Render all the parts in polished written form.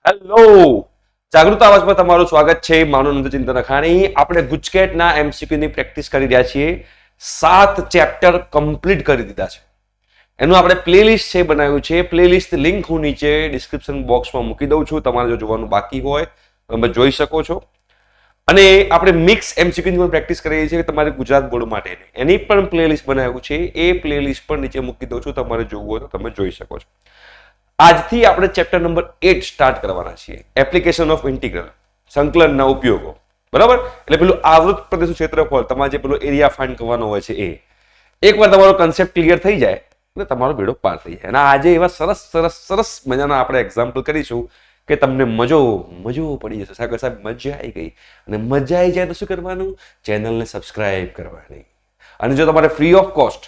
Hello, જાગૃત અવાજમાં તમારું સ્વાગત છે. મારું નંદ ચિંતન અખાણી. આપણે ગુજકેટના એમસીક્યુ ની પ્રેક્ટિસ કરી રહ્યા છીએ. 7 ચેપ્ટર કમ્પ્લીટ કરી દીધા છે. એનું આપણે પ્લેલિસ્ટ છે બનાવ્યું છે. પ્લેલિસ્ટ લિંક હું નીચે ડિસ્ક્રિપ્શન બોક્સમાં મૂકી દઉં છું. તમારે જો જોવાનું બાકી હોય તમે જોઈ શકો છો. અને આપણે મિક્સ એમસીક્યુ ની પણ પ્રેક્ટિસ કરીએ છીએ તમારે ગુજરાત બોર્ડ માટે. એની પણ પ્લેલિસ્ટ બનાવ્યું છે. એ પ્લેલિસ્ટ પણ નીચે મૂકી દઉં છું. તમારે જોવું હોય તો તમે જોઈ શકો છો. આજથી આપણે ચેપ્ટર નંબર 8 સ્ટાર્ટ કરવાના છીએ. એપ્લિકેશન ઓફ ઇન્ટિગ્રલ, સંકલનના ઉપયોગો. બરાબર? એટલે પેલું આવૃત પ્રદેશનું ક્ષેત્રફળ, તમારે જે પેલો એરિયા ફાઇન્ડ કરવાનો હોય છે એ. એકવાર તમારો કન્સેપ્ટ ક્લિયર થઈ જાય એટલે તમારો બેડો પાર થઈ જાય. અને આજે એવા સરસ સરસ સરસ મજાના આપણે એક્ઝામ્પલ કરીશું કે તમને મજો પડી જશે. સાહેબ મજા આવી ગઈ. અને મજા આવી જાય તો શું કરવાનું? ચેનલને સબસ્ક્રાઇબ કરવાની. અને જો તમારે ફ્રી ઓફ કોસ્ટ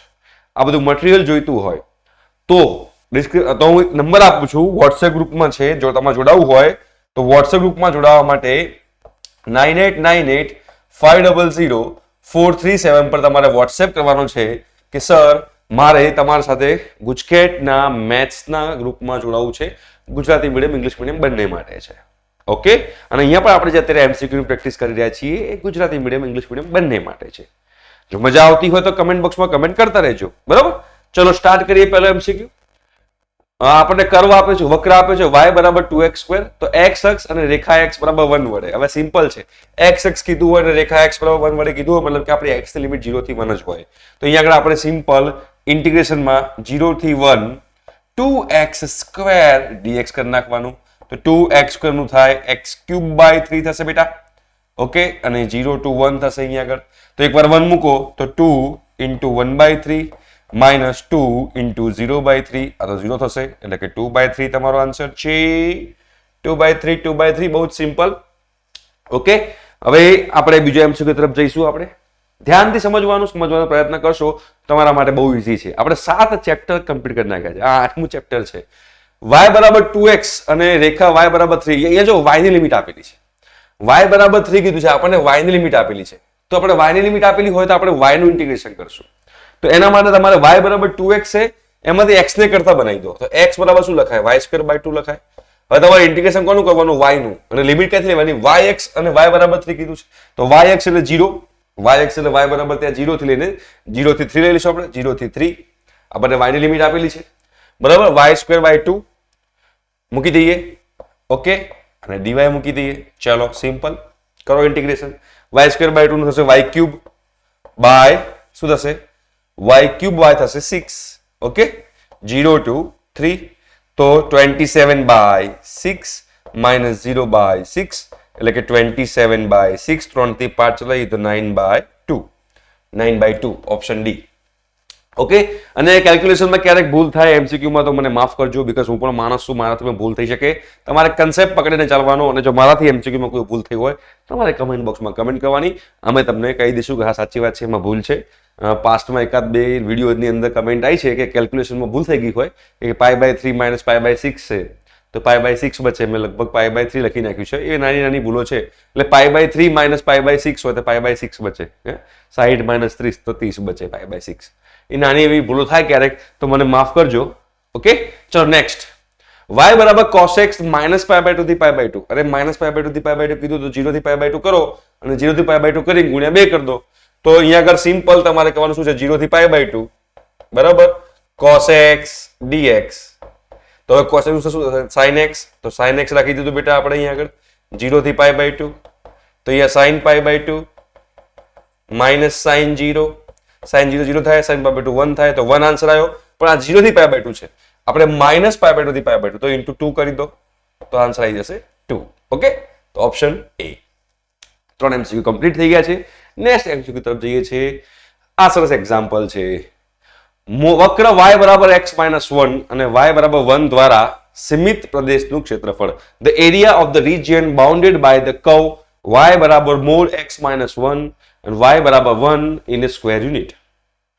આ બધું મટીરિયલ જોઈતું હોય તો હું નંબર આપું છું, વોટ્સએપ ગ્રુપમાં છે. જો તમારે જોડાવવું હોય તો વોટ્સએપ ગ્રુપમાં જોડાવા માટે 9898500437 પર તમારે વોટ્સએપ કરવાનો છે કે સર મારે તમારી સાથે ગુજકેટના મેથ્સના ગ્રુપમાં જોડાવવું છે. ગુજરાતી મીડિયમ, ઇંગ્લિશ મીડિયમ બંને માટે છે. ઓકે? અને અહીંયા પણ આપણે જે અત્યારે એમસીક્યુ ની પ્રેક્ટિસ કરી રહ્યા છીએ એ ગુજરાતી મીડિયમ, ઇંગ્લિશ મીડિયમ બંને માટે છે. જો મજા આવતી હોય તો કમેન્ટ બોક્સમાં કમેન્ટ કરતા રહેજો. બરાબર? ચલો સ્ટાર્ટ કરીએ. પહેલો એમસીક્યુ આપણને કર્વ આપે છે, વક્ર આપે છે y બરાબર 2x². તો x અક્ષ અને રેખા x બરાબર 1 વડે. હવે સિમ્પલ છે. x અક્ષ કીધું હોય અને રેખા x બરાબર 1 વડે કીધું હોય મતલબ કે આપણી x ની લિમિટ 0 થી 1 જ હોય. તો અહીંયા આગળ આપણે સિમ્પલ ઇન્ટિગ્રેશનમાં 0 થી 1 2x² dx કરી નાખવાનું. તો 2x² નું થાય x³/3 થશે બેટા. ઓકે? અને 0 to 1 થશે અહીંયા આગળ. તો એકવાર 1 મૂકો તો 2 * 1/3 -2 * 0/3 આ તો 0 થશે એટલે કે 2/3 તમારો આન્સર છે. 2/3 બહુ જ સિમ્પલ. ઓકે? હવે આપણે બીજો એમસીક્યુ તરફ જઈશું. આપણે ધ્યાનથી સમજવાનો પ્રયત્ન કરશો. તમારા માટે બહુ ઈઝી છે. આપણે 7 ચેપ્ટર કમ્પ્લીટ કરી નાખ્યા છે. આ 8મું ચેપ્ટર છે. y બરાબર 2x અને રેખા y બરાબર 3. અહીંયા જો y ની લિમિટ આપેલી છે. y બરાબર 3 કીધું છે. આપણને y ની લિમિટ આપેલી છે. તો આપણે y ની લિમિટ આપેલી હોય તો આપણે y નું ઇન્ટિગ્રેશન કરશું. તો એના માટે તમારે y બરાબર 2x છે એમાંથી x ને કરતા બનાવી દો. તો x બરાબર શું લખાય? y²/2 લખાય. હવે તમારે ઇન્ટિગ્રેશન કોનું કરવાનું? y નું. અને લિમિટ ક્યાંથી લેવાની? yx અને y બરાબર 3 કીધું છે. તો yx એટલે 0, yx એટલે y બરાબર ત્યાં 0 થી લઈને 0 થી 3 લઈ લઈશું આપણે. 0 થી 3 આપણને y ની લિમિટ આપેલી છે. બરાબર? y²/2 મૂકી દઈએ. ઓકે? અને dy મૂકી દઈએ. ચલો સિમ્પલ કરો ઇન્ટિગ્રેશન. y²/2 નું થશે y³ બાય શું થશે? y³ થશે 6. ઓકે? 0 to 3 તો 27/6 -0/6 એટલે કે 27/6. 3 થી 5 ચલાવીએ તો 9/2. 9/2 ઓપ્શન ડી. ઓકે? અને કેલ્ક્યુલેશનમાં ક્યારેક ભૂલ થાય એમસીક્યુમાં તો મને માફ કરજો, બીકોઝ હું પણ માણસ છું. મારાથી ભૂલ થઈ શકે. તમારે કન્સેપ્ટ પકડીને ચાલવાનો. અને જો મારાથી એમસીક્યુમાં કોઈ ભૂલ થઈ હોય તમારે કમેન્ટ બોક્સમાં કમેન્ટ કરવાની. અમે તમને કહી દઈશું કે હા સાચી વાત છે, એમાં ભૂલ છે. પાસ્ટમાં એકાદ બે વિડીયોની અંદર કમેન્ટ આવી છે કે કેલ્ક્યુલેશનમાં ભૂલ થઈ ગઈ હોય કે π/3 - π/6 છે તો π/6 બચે. મેં લગભગ π/3 લખી નાખ્યું છે. એ નાની નાની ભૂલો છે. એટલે π/3 - π/6 હોય તો π/6 બચે. 60 - 30 તો 30 બચે π/6. એ નાની એવી ભૂલો થાય ક્યારેક તો મને માફ કરજો. ઓકે? ચલો નેક્સ્ટ. y બરાબર cos x -π/2 થી π/2. અરે -π/2 થી π/2 કીધું તો 0 થી π/2 કરો અને 0 થી π/2 કરી ગુણ્યા 2 કરી દો. તો અહીંયા આગળ સિમ્પલ તમારે કહેવાનું શું છે? 0 થી π/2 બરાબર cos x dx. તો હવે cos x શું થશે? sin x. તો sin x રાખી દીધું બેટા આપણે અહીંયા આગળ 0 થી π/2. તો અહીંયા sin π/2 sin 0. sin 0 0 થાય, sin π/2 1 થાય તો 1 આન્સર આવ્યો. પણ આ 0 થી π/2 છે. આપણે -π/2 થી π/2 તો ઇન્ટુ 2 કરી દો તો આન્સર આવી જશે 2. ઓકે? તો ઓપ્શન એ. 3 એમસીક્યુ કમ્પ્લીટ થઈ ગયા છે. નેક્સ્ટ એમસીક્યુ તરફ જઈએ છીએ. આ સરસ એક્ઝામ્પલ છે. વક્ર y બરાબર x - 1 અને y બરાબર 1 દ્વારા સીમિત પ્રદેશનું ક્ષેત્રફળ. The area of the region bounded by the curve y બરાબર mod x - 1 and y બરાબર 1 in a square unit.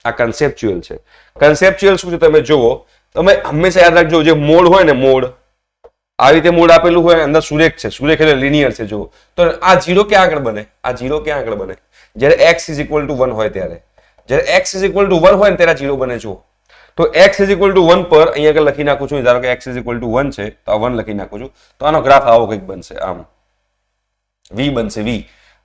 આ કન્સેપ્ચ્યુઅલ છે. કન્સેપ્ચ્યુઅલ શું છે તમે જુઓ. તમે હંમેશા યાદ રાખજો, જે મોડ હોય ને, મોડ આવી રીતે મોડ આપેલું હોય, અંદર સુરેખ છે. સુરેખ એટલે લિનિયર છે. જુઓ તો આ 0 ક્યાં આગળ બને? આ 0 ક્યાં આગળ બને? જ્યારે x = 1 હોય ત્યારે. જ્યારે x = 1 હોય ને ત્યારે 0 બને. જુઓ તો x ઇઝ ઇક્વલ ટુ 1 પર અહીંયા આગળ લખી નાખું છું, ધારો કે x ઇઝ ઇક્વલ ટુ 1 છે તો આ 1 લખી નાખું છું, તો આનો ગ્રાફ આવો કંઈક બનશે, આમ v બનશે v,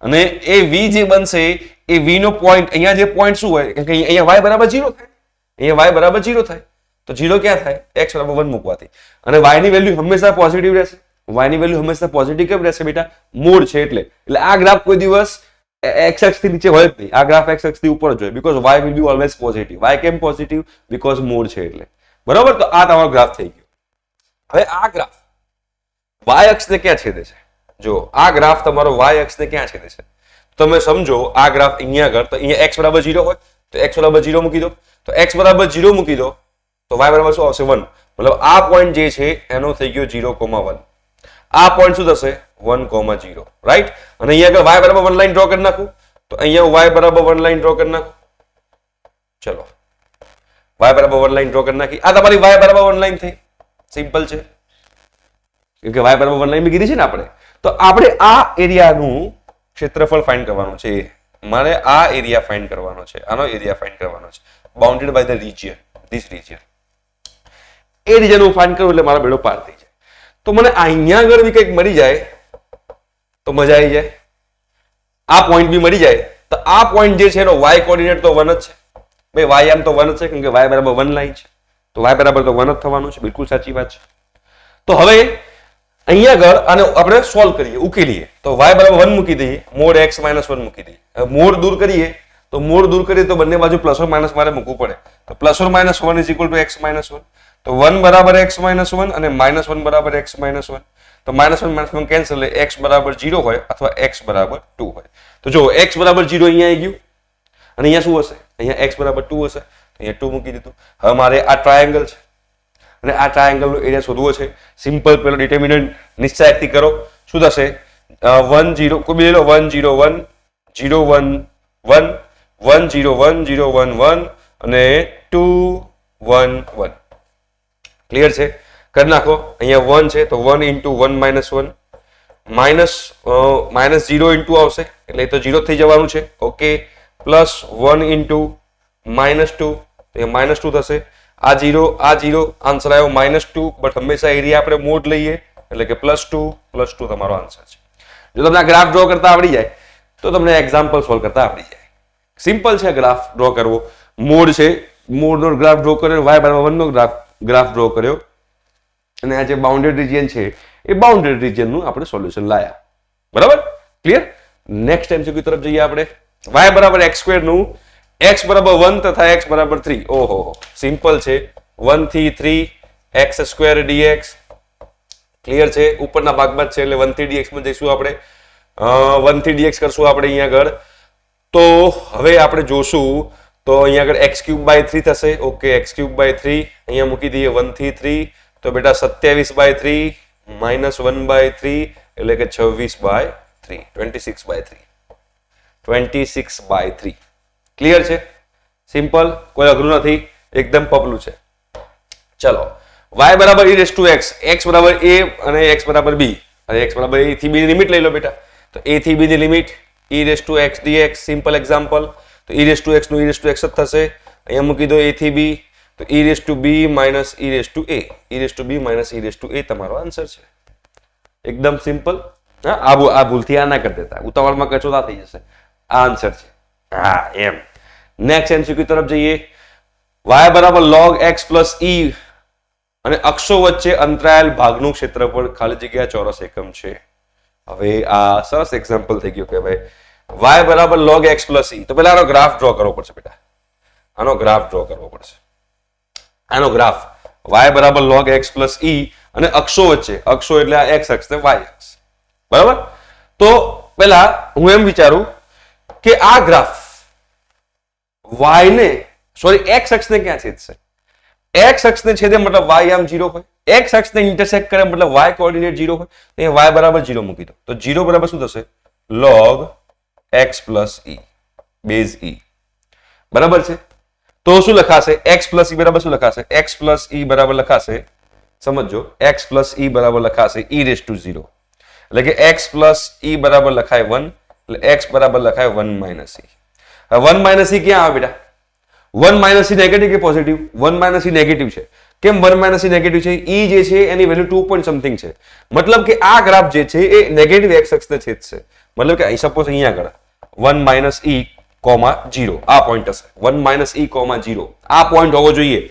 અને એ v જે બનશે એ v નો પોઈન્ટ, અહીંયા જે પોઈન્ટ શું હોય, કારણ કે અહીંયા y બરાબર 0 થાય, અહીંયા y બરાબર 0 થાય, તો 0 ક્યાં થાય, x બરાબર 1 મૂકવાથી, અને y ની વેલ્યુ હંમેશા પોઝિટિવ રહેશે, y ની વેલ્યુ હંમેશા પોઝિટિવ કેમ રહેશે બેટા, મોડ છે એટલે આ ગ્રાફ કોઈ દિવસ x અક્ષ થી નીચે હોય જ નહીં, આ ગ્રાફ x અક્ષ થી ઉપર જ હોય, because y will be always positive. y કેમ પોઝિટિવ, બીકોઝ મોડ છે એટલે, બરાબર. તો આ તમારો ગ્રાફ થઈ ગયો. હવે આ ગ્રાફ y અક્ષને ક્યાં છેદે છે, જો આ ગ્રાફ તમારો y અક્ષને ક્યાં છેદે છે, તમે સમજો આ ગ્રાફ અહીંયા આગળ, તો અહીંયા x બરાબર 0 હોય તો x બરાબર 0 મૂકી દો, તો x બરાબર 0 મૂકી દો તો y બરાબર શું આવશે 1, મતલબ આ પોઈન્ટ જે છે એનો થઈ ગયો 0,1, આ પોઈન્ટ શું થશે 1,0, રાઈટ. અને અહીંયા આગળ y બરાબર 1 લાઈન ડ્રો કરી નાખું, તો અહીંયા y બરાબર 1 લાઈન ડ્રો કરી નાખું, ચલો y બરાબર 1 લાઈન ડ્રો કરી નાખી, આ તમારી y બરાબર 1 લાઈન થઈ, સિમ્પલ છે, કેમ કે y બરાબર 1 લાઈન બી કીધી છે ને આપણે. તો આપણે આ એરિયાનું ક્ષેત્રફળ ફાઇન્ડ કરવાનું છે, મારે આ એરિયા ફાઇન્ડ કરવાનો છે, આનો એરિયા ફાઇન્ડ કરવાનો છે, bounded by the region, this region, એ રિજિયન હું ફાઇન્ડ કરું એટલે મારો બેડો પાર થઈ જાય. તો મને અહીંયા આગળ બી કંઈક મળી જાય તો મજા આવી જાય, આ પોઈન્ટ બી મળી જાય, તો આ પોઈન્ટ જે છે એનો y કોઓર્ડિનેટ તો 1 જ છે ભાઈ, y આમ તો 1 જ છે, કેમ કે y બરાબર 1 લાઈન છે, તો y બરાબર તો 1 જ થવાનું છે, બિલકુલ સાચી વાત છે. તો હવે અહીંયા આગળ આને આપણે સોલ્વ કરીએ, ઉકેલીએ, તો y બરાબર 1 મૂકી દઈએ, મોડ x - 1 મૂકી દઈએ. હવે મોડ દૂર કરીએ, તો મોડ દૂર કરીએ તો બંને બાજુ પ્લસ ઓર માઇનસ મારે મૂકવું પડે, તો plus or minus 1 is equal to x - 1, તો 1 બરાબર x - 1 અને -1 બરાબર x - 1, તો -1 - 1 કેન્સલ, એટલે x બરાબર 0 હોય અથવા x બરાબર 2 હોય. તો જો x બરાબર 0 અહીંયા આવી ગયું, અને અહીંયા શું હશે, અહીંયા x બરાબર 2 હશે, તો અહીંયા 2 મૂકી દીધું. હવે મારે આ ટ્રાયેંગલ છે અને આ ટ્રાયેંગલનો એરિયા શોધવો છે, સિમ્પલ પેલો ડિટર્મિનન્ટ નિશ્ચયથી કરો, શું થશે 1 0, કોઈ બી લો 1 0 1 0 1 1 1 0 1 0 1 1 અને 2 1 1, ક્લિયર છે, કરી નાખો. અહીંયા 1 છે તો 1 into 1 minus 1 minus 0 into આવશે એટલે એ તો 0 થઈ જવાનું છે, ઓકે, પ્લસ 1 into -2 તો એ -2 થશે, આ 0 આન્સર આવ્યો -2, બટ હંમેશા એરિયા આપણે મોડ લઈએ એટલે કે +2 તમારો આન્સર છે. જો તમને આ ગ્રાફ ડ્રો કરતા આવડી જાય તો તમને એક્ઝામ્પલ સોલ્વ કરતા આવડી જાય, સિમ્પલ છે ગ્રાફ ડ્રો કરવો, મોડ છે, મોડનો ગ્રાફ ડ્રો કર્યો, y બરાબર 1 નો ગ્રાફ ડ્રો કર્યો, અને આ જે બાઉન્ડેડ રિજિયન છે એ બાઉન્ડેડ રિજિયનનું આપણે સોલ્યુશન લાયા, બરાબર, ક્લિયર. નેક્સ્ટ MCQ તરફ જઈએ આપણે. y બરાબર x² નું x બરાબર 1 તથા x બરાબર 3, ઓહો સિમ્પલ છે, 1 થી 3 x² dx, ક્લિયર છે, ઉપરના ભાગમાં જ છે એટલે 1 થી dx માં જઈશું આપણે, 1 થી dx કરશું આપણે અહીંયા આગળ. તો હવે આપણે જોશું, તો અહીંયા આગળ x³ 3 થશે, ઓકે, x³/3 અહીંયા મૂકી દઈએ 1 થી 3, તો બેટા 27/3 -1/3 એટલે કે 26/3, 26/3, 26/3, ક્લિયર છે, સિમ્પલ, કોઈ અઘરું નથી, એકદમ પપલું છે. ચલો, y બરાબર e⁻x, x બરાબર a અને x બરાબર b, અને x બરાબર a થી b ની લિમિટ લઈ લો બેટા, તો a થી b ની limit e⁻x dx, simple example, તો e⁻x નું e⁻x જ થશે, અહીંયા મૂકી દો a થી b, તો e⁻b minus e⁻b minus e⁻a તમારો આન્સર છે, એકદમ સિમ્પલ. હા, આ ભૂલથી આ ના કરી દેતા, ઉતાવળમાં કચો ના થઈ જશે, આ આન્સર છે, હા એમ. નેક્સ્ટ MCQ તરફ જઈએ. y બરાબર log x plus e અને અક્ષો વચ્ચે અંતરાયેલ ભાગનું ક્ષેત્રફળ ખાલી જગ્યા ચોરસ એકમ છે. હવે આ સરસ એક્ઝામ્પલ થઈ ગયું કે ભાઈ y બરાબર log x plus e, તો પહેલા આનો ગ્રાફ ડ્રો કરવો પડશે બેટા, આનો ગ્રાફ ડ્રો કરવો પડશે, આનો ગ્રાફ y બરાબર log x plus e અને અક્ષો વચ્ચે, અક્ષો એટલે આ x અક્ષ ને y અક્ષ, બરાબર. તો પહેલા હું એમ વિચારું કે આ ગ્રાફ y ને x અક્ષને ક્યાં છેદશે, x અક્ષને છેદે મતલબ y આમ 0 હોય, x અક્ષને ઇન્ટરસેક્ટ કરે મતલબ y કોઓર્ડિનેટ 0 હોય, તો અહીંયા y બરાબર 0 મૂકી દો, તો 0 બરાબર શું થશે log x plus e base e, બરાબર છે. તો શું લખાશે x plus e બરાબર શું લખાશે, x plus e બરાબર લખાશે, સમજો, x plus e બરાબર લખાશે e⁻0, એટલે કે x plus e બરાબર લખાય 1, એટલે x બરાબર લખાય 1 minus e. હવે 1 minus e ક્યાં આવે બેટા, 1 માઇનસ ઈ નેગેટિવ કે પોઝિટિવ? 1 માઇનસ ઈ નેગેટિવ છે. કેમ 1 માઇનસ ઈ નેગેટિવ છે? ઈ જે છે એની વેલ્યુ 2 પોઈન્ટ સમથિંગ છે. મતલબ કે આ ગ્રાફ જે છે એ નેગેટિવ એક્સ અક્ષને છેદશે. મતલબ કે સપોઝ અહીંયા આગળ 1 માઇનસ ઈ કોમા 0 આ પોઈન્ટ હશે. 1 માઇનસ ઈ કોમા 0 આ પોઈન્ટ હોવો જોઈએ.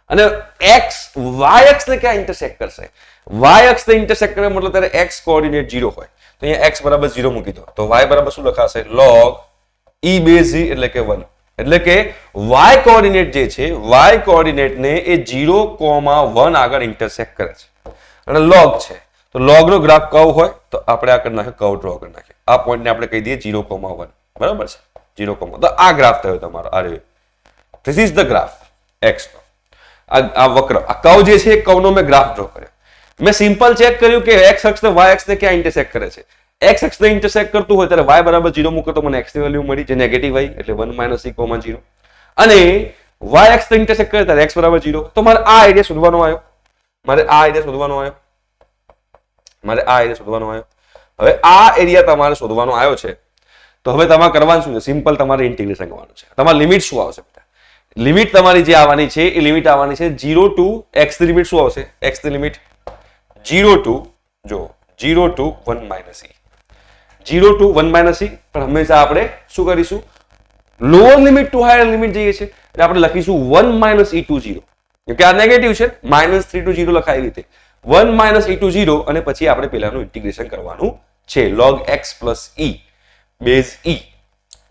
અને x y અક્ષ ને ક્યાં ઇન્ટરસેક્ટ કરશે? y અક્ષ ને ઇન્ટરસેક્ટ કરે મતલબ ત્યારે x કોઓર્ડિનેટ 0 હોય. તો અહીંયા x બરાબર 0 મૂકી દો. તો y બરાબર શું લખાશે? log e બેઝ e એટલે કે 1. એટલે કે y કોઓર્ડિનેટ જે છે y કોઓર્ડિનેટ ને એ 0,1 આગળ ઇન્ટરસેક્ટ કરે છે. અને log છે તો log નો ગ્રાફ કર્વ હોય તો આપણે આ કરી નાખીએ, કર્વ ડ્રો કરી નાખીએ. આ પોઈન્ટને આપણે કહી દઈએ 0,1. બરાબર છે? 0, તો આ ગ્રાફ થયો તમારો. આ રહ્યો. This is the graph x નો. આ વક્ર, આ કર્વ જે છે કર્વનો મેં ગ્રાફ ડ્રો કર્યો. મેં સિમ્પલ ચેક કર્યું કે x અક્ષ ને y અક્ષ ને ક્યાં ઇન્ટરસેક્ટ કરે છે. x અક્ષ ને ઇન્ટરસેક્ટ કરતું હોય ત્યારે y બરાબર 0 મૂકો તો મને x ની વેલ્યુ મળી જે નેગેટિવ y એટલે 1 માઇનસ e કોમા 0. અને y અક્ષ ને ઇન્ટરસેક્ટ કરે ત્યારે x બરાબર 0. તો મારે આ આઈડિયા શોધવાનો આવ્યો. હવે આ એરિયા તમારે શોધવાનો આવ્યો છે. તો હવે તમારે કરવાનું શું છે? સિમ્પલ તમારે ઇન્ટિગ્રેશન કરવાનું છે. તમારી લિમિટ શું આવશે બેટા? લિમિટ તમારી જે આવવાની છે એ લિમિટ આવવાની છે 0 ટુ x ની લિમિટ શું આવશે? x ની limit 0 to 1 minus e. 0 to 1 minus e. પણ હંમેશા આપણે શું કરીશું? Lower limit to higher limit જઈએ છે એટલે આપણે લખીશું 1 માઇનસ e ટુ 0. કેમ કે આ નેગેટિવ છે, -3 ટુ 0 લખાય રીતે 1 માઇનસ e ટુ 0 અને પછી આપણે પેલાનું ઇન્ટિગ્રેશન કરવાનું છે log x plus e base e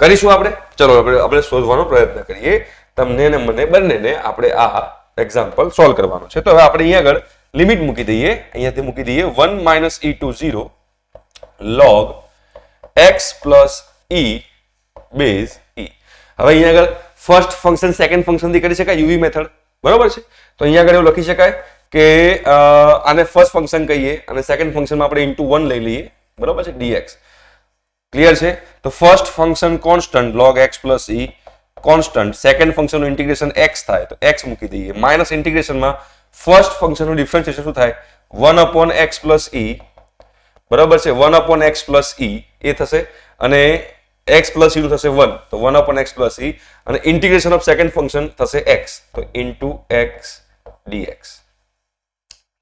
કરીશું આપણે. ચલો આપણે શોધવાનો પ્રયત્ન કરીએ. તમને ને મને બંનેને આપણે આ એક્ઝામ્પલ સોલ્વ કરવાનો છે. તો હવે આપણે અહીંયા આગળ લિમિટ મૂકી દઈએ. અહીંયાથી મૂકી દઈએ 1 minus e to 0 log x plus e base e. હવે અહીંયા આગળ ફર્સ્ટ ફંક્શન સેકન્ડ ફંક્શન થી કરી શકાય યુવી મેથડ. બરોબર છે? તો અહીંયા આગળ એવું લખી શકાય કે આને ફર્સ્ટ ફંક્શન કહીએ અને સેકન્ડ ફંક્શનમાં આપણે ઇન્ટુ 1 લઈ લઈએ. બરોબર છે? dx. ક્લિયર છે? તો first function constant log x plus e constant, second ફંક્શનનું ઇન્ટિગ્રેશન x થાય તો x મૂકી દઈએ. માઇનસ ઇન્ટિગ્રેશનમાં ફર્સ્ટ ફંક્શનનું ડિફરન્શિએશન શું થાય? 1 અપોન x પ્લસ e. બરાબર છે? 1 અપોન x પ્લસ e એ થશે અને x પ્લસ e નું થશે 1 તો 1 અપોન x પ્લસ e અને ઇન્ટિગ્રેશન ઓફ સેકન્ડ ફંક્શન થશે x તો ઇન્ટુ x dx.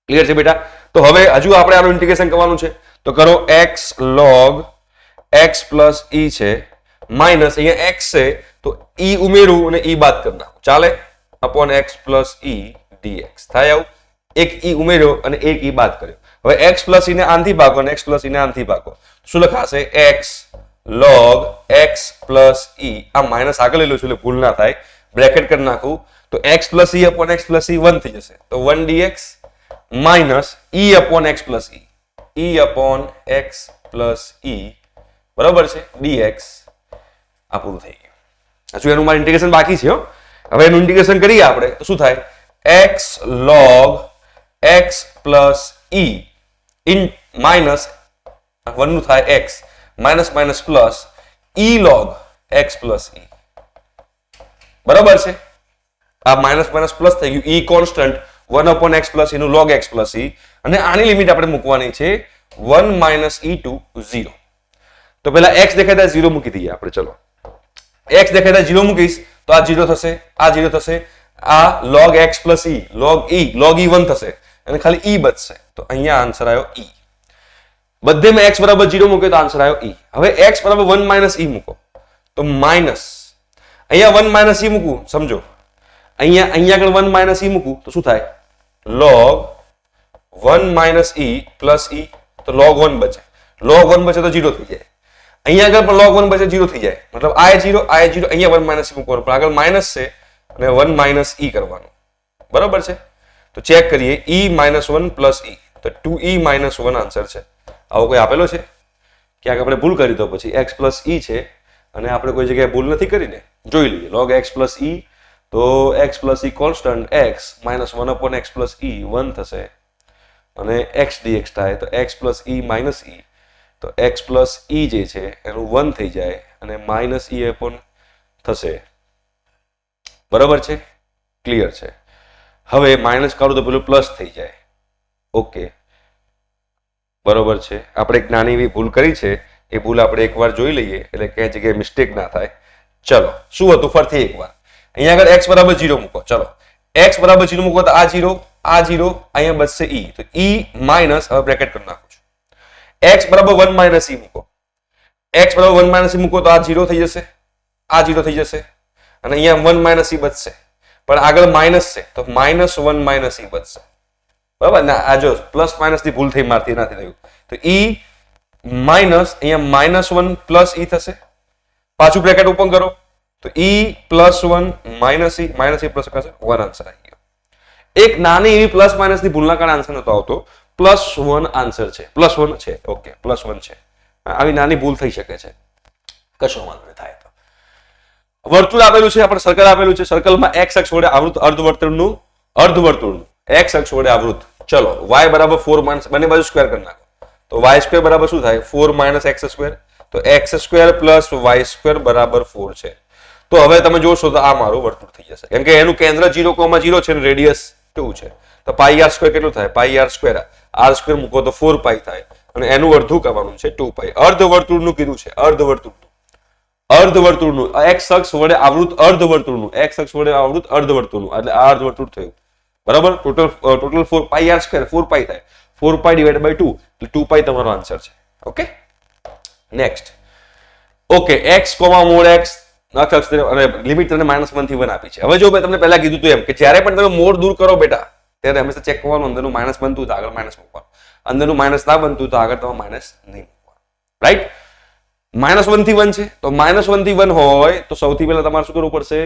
ક્લિયર છે બેટા? તો હવે હજુ આપણે આનું ઇન્ટિગ્રેશન કરવાનું છે તો કરો x log x plus e છે માઇનસ અહીંયા x છે તો e ઉમેરું અને e બાદ કરી નાખું. ચાલે? Upon x plus e dx થાય આવું. એક e ઉમેર્યો અને એક e બાદ કર્યો. હવે x પ્લસ e ને આનથી ભાગો અને x પ્લસ e ને આનથી ભાગો. શું લખાશે? x log x plus e. આ માઇનસ આગળ લેલું છું એટલે ભૂલ ના થાય. બ્રેકેટ કરી નાખું તો x plus e upon x plus e 1 થઈ જશે. તો 1 dx minus e upon x plus e. e upon x plus e બરાબર છે? dx. આ પૂરું થઈ ગયું. હજુ એનું મારે ઇન્ટિગ્રેશન બાકી છે. હવે એનું ઇન્ટિગ્રેશન કરીએ આપણે તો શું થાય? x log x plus e in minus 1 નું થાય x minus minus plus e log x plus e. બરાબર છે? આ માઇનસ માઇનસ પ્લસ થઈ ગયું. e constant 1 upon x plus e નું log x પ્લસ e અને આની લિમિટ આપણે મૂકવાની છે 1 માઇનસ e ટુ 0. તો પેલા x દેખાય 0 મૂકી દઈએ આપણે. ચલો x દેખાય 0 મૂકીશ તો આ 0 થશે, આ 0 થશે, આ log x plus e log e 1 થશે અને ખાલી e બચશે. તો અહીંયા આન્સર આવ્યો e. બધેમાં x બરાબર 0 મૂક્યો તો આન્સર આવ્યો e. હવે x બરાબર 1 માઇનસ e મૂકો તો માઇનસ અહીંયા 1 માઇનસ e મૂકું. સમજો અહીંયા આગળ 1 માઇનસ e મૂકું તો શું થાય? log 1 minus e plus e તો log 1 બચે. log 1 બચે તો 0 થઈ જાય. અહીંયા આગળ પણ log 1 બચે 0 થઈ જાય. મતલબ આ 0 અહીંયા 1 માઇનસ e મૂકવાનું પણ આગળ માઇનસ છે અને 1 માઇનસ e કરવાનું. બરાબર છે? તો ચેક કરીએ e માઇનસ 1 પ્લસ e તો 2e માઇનસ 1 આન્સર છે. આવો કોઈ આપેલો છે? ક્યાંક આપણે ભૂલ કરી તો પછી x પ્લસ e છે અને આપણે કોઈ જગ્યાએ ભૂલ નથી કરીને જોઈ લઈએ. log x પ્લસ e તો x plus e constant x minus 1 upon x plus e 1 થશે અને x dx થાય તો x plus e minus e તો x પ્લસ e જે છે એનું 1 થઈ જાય અને માઇનસ e અપોન થશે. બરાબર છે? ક્લિયર છે? હવે માઇનસ કાઢું તો પેલું પ્લસ થઈ જાય. ઓકે બરોબર છે? આપણે એક નાની એવી ભૂલ કરી છે એ ભૂલ આપણે એકવાર જોઈ લઈએ એટલે કઈ જગ્યાએ મિસ્ટેક ના થાય. ચલો શું હતું ફરીથી એકવાર અહીંયા આગળ x બરાબર 0 મૂકો. ચલો x બરાબર 0 મૂકો તો આ 0 અહીંયા બચશે e, તો e માઇનસ, હવે બ્રેકેટ કરી નાખું છું, x બરાબર 1 માઇનસ e મૂકો, x બરાબર 1 માઇનસ e મૂકો તો આ 0 થઈ જશે, આ 0 થઈ જશે અને અહીંયા 1 માઇનસ e બચશે, પણ આગળ માઇનસ છે તો -1 માઇનસ e બચશે. બરાબર ના, આ જો પ્લસ માઇનસ ની ભૂલ થઈ, મારથી નથી થયું, તો e માઇનસ અહીંયા -1 પ્લસ e થશે, પાછું બ્રેકેટ ઓપન કરો તો e +1 -e પ્લસ કરશે 1 આન્સર આવી ગયો. એક નાની એવી પ્લસ માઇનસ ની ભૂલના કારણે આન્સર નતો આવતો, +1 આન્સર છે, +1 છે, ઓકે +1 છે. આવી નાની ભૂલ થઈ શકે છે, કશો વાંધો નહીં થાય. તો વર્તુળ આપેલું છે, આપણે સર્કલ આપેલું છે, સર્કલમાં x અક્ષ વડે આવૃત અર્ધવર્તુળનું x અક્ષ વડે આવૃત. ચલો y બરાબર 4 બંને બાજુ સ્ક્વેર કરી નાખો તો y² બરાબર શું થાય 4 - x², તો x² + y² બરાબર 4 છે. તો હવે તમે જોશો તો આ મારું વર્તુળ થઈ જશે, કેમ કે એનું કેન્દ્ર 0,0 છે અને રેડિયસ 2 છે, તો πr² કેટલું થાય, πr², r² મૂકો તો 4π થાય અને એનું અડધું કરવાનું છે 2π. અર્ધવર્તુળનું કીધું છે, અર્ધવર્તુળનું x અક્ષ વડે આવૃત અર્ધવર્તુળનું, x અક્ષ વડે આવૃત અર્ધવર્તુળનું, એટલે આ અર્ધવર્તુળ થયું. બરાબર, ટોટલ 4πr², 4π થાય, 4π / 2 એટલે 2π તમારો આન્સર છે. Okay, next. Okay, x, mod x અક્ષ અને લિમિટ તમને -1 થી 1 આપી છે. હવે જો મેં તમને પહેલા કીધું હતું એમ કે જ્યારે પણ તમે મોડ દૂર કરો બેટા ત્યારે હંમેશા ચેક કરવાનું, અંદરનું માઇનસ બનતું તો આગળ માઇનસ મૂકવાનું, અંદરનું માઇનસ ના બનતું તો આગળ તમે માઇનસ નહીં મૂકવાનું. રાઈટ, -1 થી 1 છે તો -1 થી 1 હોય તો સૌથી પહેલા તમારે શું કરવું પડશે,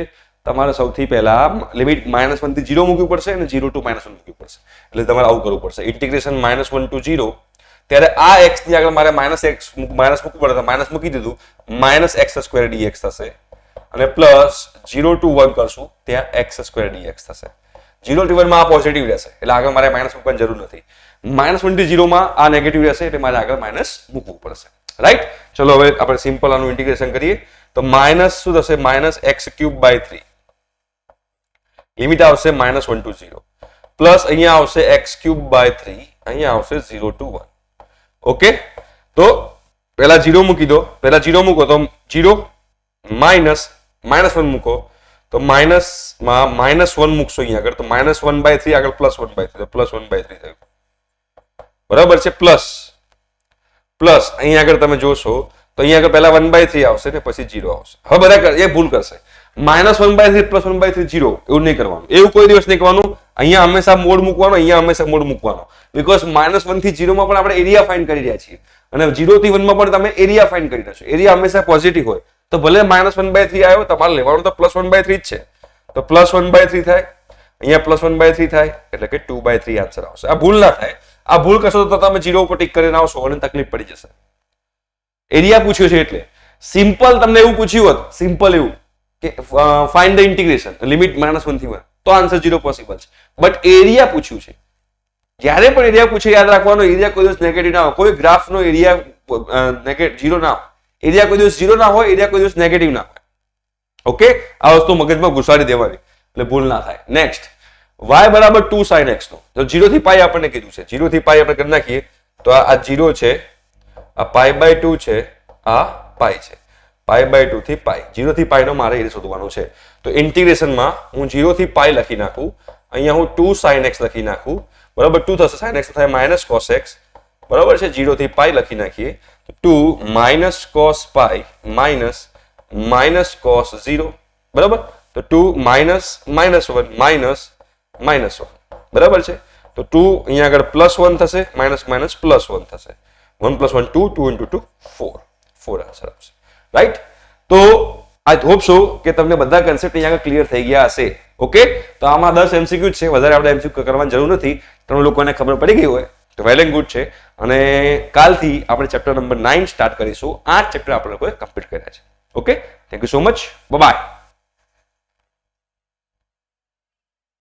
તમારે સૌથી પહેલા લિમિટ -1 થી 0 મૂકવી પડશે અને 0 to -1 મૂકવી પડશે. એટલે તમારે આવું કરવું પડશે, ઇન્ટિગ્રેશન -1 to 0. ત્યારે આ x ની આગળ મારે માઇનસ મૂકવું પડે, માઇનસ મૂકી દીધું, -x² dx થશે અને પ્લસ 0 to 1 કરશું ત્યાં x² dx થશે. 0 to 1 માં આ પોઝિટિવ રહેશે એટલે આગળ મારે માઇનસ મૂકવાની જરૂર નથી. -1 to 0 માં આ નેગેટિવ રહેશે એટલે મારે આગળ માઇનસ મૂકવું પડશે. રાઈટ, ચલો હવે આપણે સિમ્પલ આનું ઇન્ટિગ્રેશન કરીએ તો માઇનસ શું થશે, -x³ / 3, લિમિટ આવશે -1 to 0, પ્લસ અહીંયા આવશે x³ / 3, અહીંયા આવશે 0 to 1. ઓકે, તો પહેલા 0 મૂકી દો, પહેલા 0 મૂકો તો 0 -1 મૂકો તો માઇનસ માં -1 મૂકશો અહીંયા આગળ તો -1/3 આગળ +1/3 તો +1/3 થયું. બરાબર છે, પ્લસ અહીંયા આગળ તમે જોશો તો અહીંયા આગળ પહેલા 1/3 આવશે ને પછી 0 આવશે. હવે બધા એ ભૂલ કરશે, -1/3 + 1/3 0 એવું નહીં કરવાનું, એવું કોઈ દિવસ નહીં કરવાનું. અહીંયા હંમેશા મોડ મૂકવાનો, અહીંયા હંમેશા મોડ મૂકવાનો, બીકોઝ -1 થી 0 માં પણ આપણે એરિયા ફાઇન્ડ કરી રહ્યા છીએ અને 0 થી 1 માં પણ તમે એરિયા ફાઇન્ડ કરી રહ્યા છો. એરિયા હંમેશા પોઝિટિવ હોય તો ભલે -1/3 આવ્યો, તમારે લેવાનું તો +1/3 જ છે, તો +1/3 થાય, અહીંયા +1/3 થાય એટલે કે 2/3 આન્સર આવશે. આ ભૂલ ના થાય, આ ભૂલ કરશો તો તમે 0 ઉપર ટીક કરીને આવશો અને તકલીફ પડી જશે. એરિયા પૂછ્યો છે એટલે સિમ્પલ તમને એવું પૂછ્યું હોત, સિમ્પલ એવું કે ફાઇન્ડ ધ ઇન્ટિગ્રેશન લિમિટ -1 થી 1 તો આન્સર 0 પોસિબલ છે, બટ એરિયા પૂછ્યું છે. જ્યારે પણ એરિયા પૂછે યાદ રાખવાનો, એરિયા કોઈ દિવસ નેગેટિવ ના હોય, કોઈ ગ્રાફનો એરિયા 0 ના હોય, એરિયા કોઈ દિવસ 0 ના હોય, એરિયા કોઈ દિવસ નેગેટિવ ના હોય. ઓકે, આ વસ્તુ મગજમાં ઘુસાડી દેવાની એટલે ભૂલ ના થાય. નેક્સ્ટ, y બરાબર 2 sin x નો, તો 0 થી π આપણને કીધું છે, 0 થી π આપણે કરી નાખીએ તો આ 0 છે, આ π/2 છે, આ π છે, π/2 થી π, 0 થી π નો મારે એરિયા શોધવાનો છે. તો ઇન્ટિગ્રેશનમાં હું 0 થી π લખી નાખું, અહીંયા હું 2 sin x લખી નાખું, બરાબર, 2 થશે, sin x થાય -cos x, બરાબર છે, 0 થી π લખી નાખીએ તો 2 - cos π - cos 0, બરાબર, તો 2 -1 -1 બરાબર છે, તો 2 અહીંયા આગળ +1 થશે, +1 થશે, 1 + 1 2, 2 × 2 4 આન્સર આવશે. રાઈટ, તો આઈ હોપ સો કે તમને બધા કન્સેપ્ટ અહીંયા આગળ ક્લિયર થઈ ગયા હશે. ઓકે, તો આમાં 10 MCQ છે, વધારે આપણે MCQ કરવાની જરૂર નથી, તમે લોકોને ખબર પડી ગઈ હોય તો વેલ એન્ડ ગુડ છે. અને કાલથી આપણે ચેપ્ટર નંબર 9 સ્ટાર્ટ કરીશું. 8 ચેપ્ટર આપણે લોકોએ કમ્પ્લીટ કર્યા છે. Okay, thank you so much, by.